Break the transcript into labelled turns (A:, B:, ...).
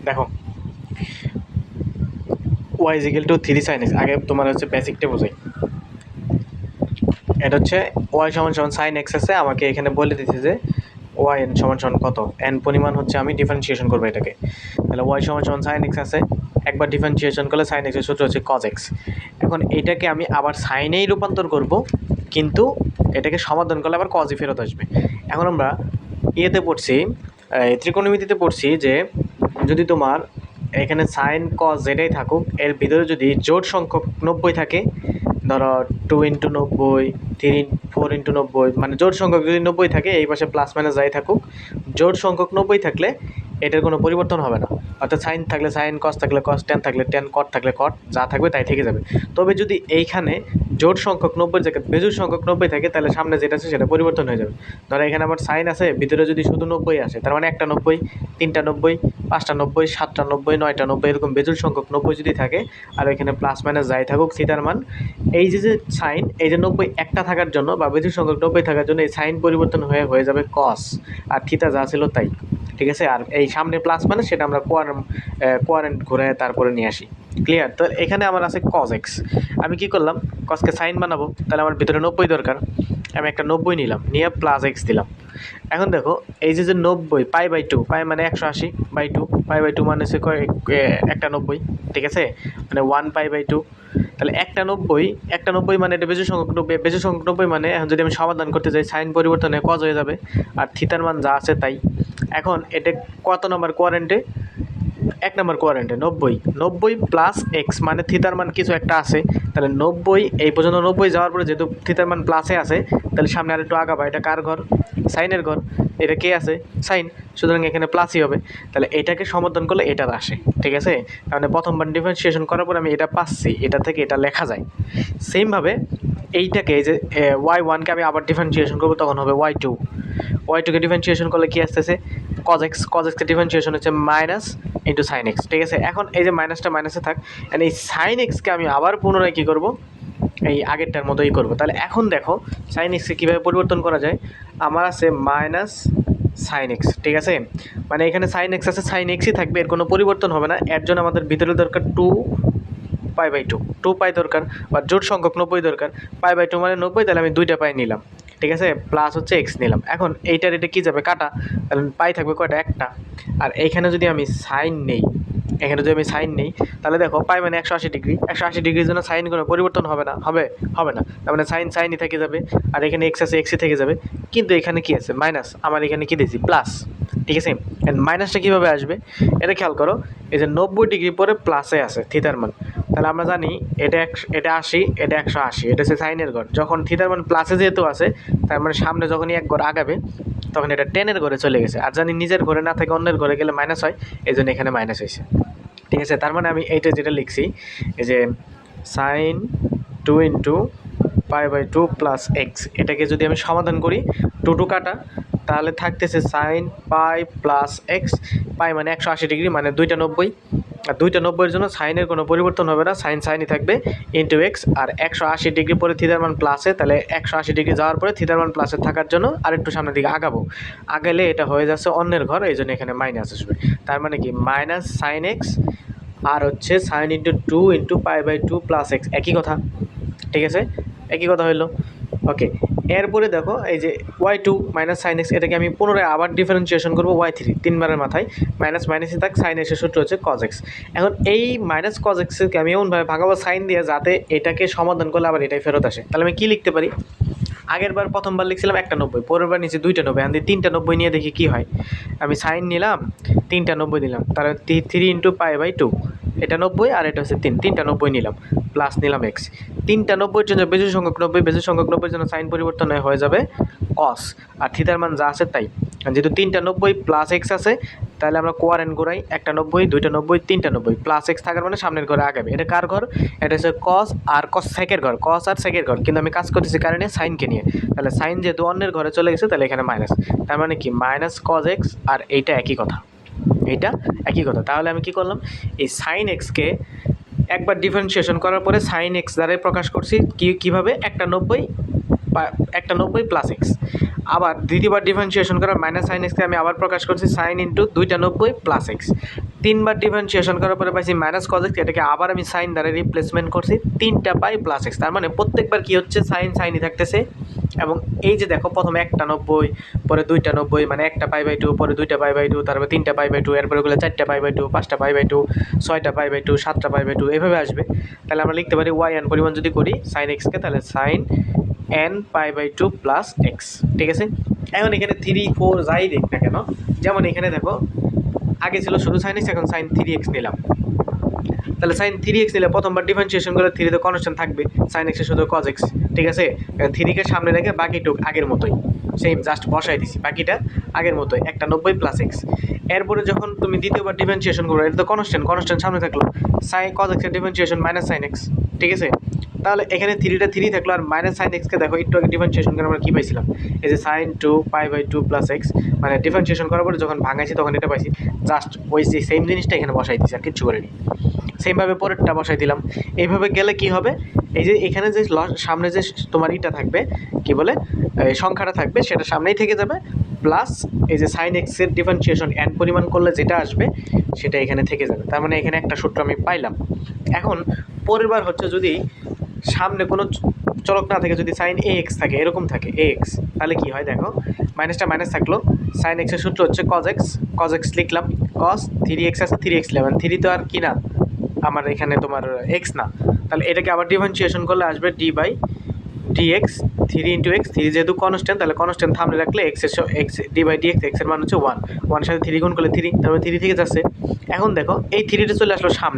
A: দেখো y is equal to 3 sin x। আগে তোমার হচ্ছে বেসিকটা বোঝাই। এটা হচ্ছে ওয়াই সমান সমান সাইন এক্স আছে, আমাকে এখানে বলে দিচ্ছে যে ওয়াই এন সমান সমান কত, এন পরিমাণ হচ্ছে আমি ডিফারেন্সিয়েশন করবো এটাকে। তাহলে ওয়াই সমান সমান সাইন এক্স আছে, একবার ডিফারেন্সিয়েশন করলে সাইন এক্সের সূত্র হচ্ছে কজ এক্স। এখন এটাকে আমি আবার সাইনেই রূপান্তর করব, কিন্তু এটাকে সমাধান করলে আবার কজই ফেরত আসবে। এখন আমরা ইয়েতে পড়ছি, ত্রিকোণমিতিতে পড়ছি যে যদি তোমার এখানে সাইন কজ যেটাই থাকুক এর ভিতরে যদি জোড় সংখ্যক 90 থাকে, ধরো 2 ইন্টু 90, 4 ইন্টু 90, মানে জোড় সংখ্যক যদি 90 থাকে, এই পাশে প্লাস মাইনাস যাই থাকুক, জোড় সংখ্যক 90 থাকলে এটার কোনো পরিবর্তন হবে না। অর্থাৎ সাইন থাকলে সাইন, কস থাকলে কস, ট্যান থাকলে ট্যান, কট থাকলে কট, যা থাকবে তাই থেকে যাবে। তবে যদি এইখানে জোড় সংখ্যক 90 জায়গায় বেজোড় সংখ্যক 90 থাকে, তাহলে সামনে যেটা আছে সেটা পরিবর্তন হয়ে যাবে। ধরো এখানে আমার সাইন আছে, ভিতরে যদি শুধু 90 আসে, তার মানে 1টা 90, 3টা 90, 5টা 90, 7টা 90, 9টা 90, এরকম বেজোড় সংখ্যক 90 যদি থাকে, আর এখানে প্লাস মাইনাস যাই থাকুক থিটার মান, এই যে সাইন, এই যে 90 একটা থাকার জন্য বা বেজোড় সংখ্যক 90 থাকার জন্য এই সাইন পরিবর্তন হয়ে যাবে কস, আর থিটা যা ছিল তাই। ঠিক আছে, আর এই সামনে প্লাস মানে সেটা আমরা কোয়ারেন্ট ঘুরে তারপরে নিয়ে আসি। ক্লিয়ার? তো এখানে আমার আছে কজ এক্স। আমি কি করলাম, কজকে সাইন বানাবো, তাহলে আমার ভিতরে 90 দরকার, আমি একটা 90 নিলাম, নিয়ে প্লাস এক্স দিলাম। এখন দেখো এই যে 90 পাই/2, পাই মানে 180/2, পাই/2 মানে হচ্ছে একটা 90, ঠিক আছে, মানে 1 পাই/2। তাহলে একটা 90 মানে এটা বেজোড় সংখ্যক 90, বেজোড় সংখ্যক 90 মানে এখন যদি আমি সমাধান করতে যাই সাইন পরিবর্তনে কজ হয়ে যাবে, আর থিতার মান যা আছে তাই। এখন এটা কত নম্বর কোয়ারেন্টে? 1 নম্বর কোয়ারেন্টে 90 প্লাস এক্স, মানে থিতার মান কিছু একটা আছে। তাহলে 90 এই পর্যন্ত 90 যাওয়ার পরে যেহেতু থিতার মান প্লাসে আছে, তাহলে সামনে আর একটু আগাবা। এটা কার ঘর? সাইনের ঘর। এটা কে আছে? সাইন, সুতরাং এখানে প্লাসই হবে। তাহলে এটাকে সমাধান করলে এটার আসে, ঠিক আছে। মানে প্রথমবার ডিফারেন্সিয়েশন করার পরে আমি এটা পাচ্ছি, এটা থেকে এটা লেখা যায়। সেমভাবে এইটাকে যে y1কে আমি আবার ডিফারেন্সিয়েশন করবো, তখন হবে y2কে ডিফারেন্সিয়েশন করলে কি আসতেছে? cos x কে ডিফারেন্সিয়েশন হচ্ছে মাইনাস ইন্টু সাইন এক্স, ঠিক আছে। এখন এই যে মাইনাসটা মাইনাসে থাক, এই সাইন এক্সকে আমি আবার পুনরায় কী করবো, এই আগেরটার মতোই করবো। তাহলে এখন দেখো সাইন এক্সকে কীভাবে পরিবর্তন করা যায়। আমার আছে মাইনাস সাইন এক্স, ঠিক আছে, মানে এখানে সাইন এক্স আছে, সাইন এক্সই থাকবে, এর কোনো পরিবর্তন হবে না। এর জন্য আমাদের ভিতরে দরকার 2 পাই দরকার, বা জোড় সংখ্যক 90 দরকার। পাই/2 মানে 90, তাহলে আমি 2টা পাই নিলাম, ঠিক আছে, প্লাস হচ্ছে এক্স নিলাম। এখন এইটার এটা কী যাবে? কাটা, তাহলে পাই থাকবে কয়টা? একটা। আর এইখানে যদি আমি সাইন নেই, তাহলে দেখো পাই মানে 180 ডিগ্রি, 180 ডিগ্রির জন্য সাইন কোনো পরিবর্তন হবে না, হবে না, তার মানে সাইনই থেকে যাবে। আর এখানে এক্স আছে, এক্সই থেকে যাবে। কিন্তু এখানে কি আছে? মাইনাস, আমার এখানে কি দিয়েছি? প্লাস, ঠিক আছে। মাইনাসটা কীভাবে আসবে এটা খেয়াল করো, এই যে 90 ডিগ্রি পরে প্লাসে আছে থিতার মান, তাহলে আমরা জানি এটা 80, এটা 180, এটা হচ্ছে সাইনের ঘর। যখন থিতার মান প্লাসে যেহেতু আছে, তার মানে সামনে যখনই এক ঘর আগাবে তখন এটা টেনের ঘরে চলে গেছে। আর জানি নিজের ঘরে না থেকে অন্যের ঘরে গেলে মাইনাস হয়, এই জন্য এখানে মাইনাস হয়েছে, ঠিক আছে। তার মানে আমি এইটা যেটা লিখছি, এই যে সাইন 2 ইন্টু পাই/2 প্লাস এক্স, এটাকে যদি আমি সমাধান করি, 2 কাটা, তাহলে থাকতেছে সাইন পাই প্লাস এক্স। পাই মানে 180 ডিগ্রি, মানে 2টা 90, আর 2টা 90-এর জন্য সাইনের কোনো পরিবর্তন হবে না, সাইনই থাকবে ইন্টু এক্স। আর 180 ডিগ্রি পরে থিটার মান প্লাসে, তাহলে 180 ডিগ্রি যাওয়ার পরে থিটার মান প্লাসে থাকার জন্য আর একটু সামনের দিকে আগালে এটা হয়ে যাচ্ছে অন্যের ঘর, এই জন্য এখানে মাইনাস আসবে। তার মানে কি মাইনাস সাইন এক্স আর হচ্ছে সাইন ইন্টু 2 ইন্টু পাই/2 প্লাস এক্স, একই কথা, ঠিক আছে, একই কথা হইলো। ওকে, এরপরে দেখো এই যে y2 মাইনাস সাইন এক্স, এটাকে আমি পুনরায় আবার ডিফারেন্সিয়েশন করবো y3, 3বারের মাথায় মাইনাসই থাক, সাইন এক্সের সূত্র হচ্ছে কজ এক্স। এখন এই মাইনাস কজ এক্সকে আমি এমনভাবে ভাগাবো সাইন দিয়ে, যাতে এটাকে সমাধান করলে আবার এটাই ফেরত আসে। তাহলে আমি কী লিখতে পারি? প্রথমবার লিখছিলাম 1টা 90, পরের বার নিচে 2টা 90, আমি 3টা 90 নিয়ে দেখি কী হয়। আমি সাইন নিলাম, 3টা 90 দিলাম, তাহলে 3 ইন্টু পাই/2, এটা 90 আর এটা হচ্ছে 3টা 90 নিলাম, প্লাস নিলাম এক্স। 3টা 90-এর জন্য বেজোড় সংখ্যক 90, জন্য সাইন পরিবর্তন হয়ে যাবে কস, আর থিতার মান যা আছে তাই। যেহেতু 3টা 90 প্লাস এক্স আছে, তাহলে আমরা কোয়ারেন্ট ঘুরাই, 1টা 90, 2টা 90, 3টা 90, প্লাস এক্স থাকার মানে সামনের ঘরে আগাবে। এটা কার ঘর? এটা হচ্ছে কস আর কস সেকের ঘর, কস আর সেকের ঘর, কিন্তু আমি কাজ করতেছি কারণে সাইনকে নিয়ে। তাহলে সাইন যেহেতু অন্যের ঘরে চলে গেছে, তাহলে এখানে মাইনাস, তার মানে কি মাইনাস কজ এক্স, আর এইটা একই কথা, তাহলে আমি কি করলাম, এই সাইন এক্সকে একবার ডিফারেন্সিয়েশন করার পরে সাইন এক্স দ্বারাই প্রকাশ করছি, কীভাবে? 1টা 90 প্লাস এক্স। আবার দ্বিতীয়বার ডিফারেন্সিয়েশন করা মাইনাস সাইন এক্সকে আমি আবার প্রকাশ করছি সাইন ইন্টু 290 প্লাস এক্স। তিনবার ডিফারেন্সিয়েশন করার পরে পাইছি মাইনাস কজ এক্স, এটাকে আবার আমি সাইন দ্বারা রিপ্লেসমেন্ট করছি, 3টা পাই প্লাস এক্স। তার মানে প্রত্যেকবার কী হচ্ছে, সাইনই থাকতেছে। এবং এই যে দেখো প্রথমে 1টা 90, পরে 2টা 90, মানে 1টা π/2, পরে 2টা π/2, তারপরে 3টা π/2, এরপরে গুলো 4টা π/2, 5টা π/2, 6টা π/2, 7টা π/2, এভাবে আসবে। তাহলে আমরা লিখতে পারি ওয়াই এন পরিমাণ যদি করি সাইন এক্সকে, তাহলে সাইন n π/2 প্লাস এক্স। ঠিক আছে, এখন এখানে 3, 4 যাই দেখ না কেন, যেমন এখানে দেখো আগে ছিল শুধু সাইন এক্স, এখন সাইন 3x নিলাম। তাহলে সাইন 3x নিলে প্রথমবার ডিফারেন্সিয়েশন করে 3 তো কনস্ট্যান্ট থাকবে, সাইন এক্সের শুধু কজ এক্স। ঠিক আছে, 3কে সামনে রেখে বাকিটুক আগের মতোই সেম জাস্ট বসাই দিছি, বাকিটা আগের মতোই 190 প্লাস এক্স। এরপরে যখন তুমি দ্বিতীয়বার ডিফারেন্সিয়েশন করো, এটা তো কনস্ট্যান্ট সামনে থাকলো, সাইন কজ এক্সের ডিফারেন্সিয়েশন মাইনাস সাইন এক্স। ঠিক আছে, তাহলে এখানে 3টা 3 থাকলো, আর মাইনাস সাইন এক্সকে দেখো একটু আগে ডিফারেন্সিয়েশন করে আমরা কী পাইছিলাম, এই যে সাইন 2 π/2 প্লাস এক্স, মানে ডিফারেন্সিয়েশন করার পরে যখন ভাঙাইছি তখন এটা পাইছি, জাস্ট ওই যে সেম জিনিসটা এখানে বসাই দিছি, আর কিচ্ছু করিনি। সেমভাবে পরেরটা বসাই দিলাম। এইভাবে গেলে কি হবে, এই যে এখানে যে সামনে যে তোমার ইটা থাকবে, কি বলে সংখ্যাটা থাকবে, সেটা সামনেই থেকে যাবে, প্লাস এই যে সাইন এক্সের ডিফারেন্সিয়েশন n পরিমাণ করলে যেটা আসবে সেটা এখানে থেকে যাবে। তার মানে এখানে একটা সূত্র আমি পাইলাম। এখন পরের বার হচ্ছে যদি সামনে কোনো চলক না থাকে, যদি সাইন এ এক্স থাকে, এরকম থাকে এ এক্স, তাহলে কি হয় দেখো, মাইনাসটা মাইনাস থাকলো, সাইন এক্সের সূত্র হচ্ছে কজ এক্স লিখলাম, কজ 3x আছে 3x লিখলাম, 3 তো আর কি না আমার এখানে তোমার এক্স না, তাহলে এটাকে আবার ডিফারেন্সিয়েশন করলে আসবে d/dx, 3 ইন্টু এক্স, 3 যেহেতু কনস্ট্যান্ট, তাহলে কনস্ট্যান্ট সামনে রাখলে এক্স d/dx, এক্সের মান হচ্ছে 1, 1 সাথে 3 গুণ করলে 3, তারপরে 3 থেকে যাচ্ছে। এখন দেখো এই 3টা চলে আসলো সামনে,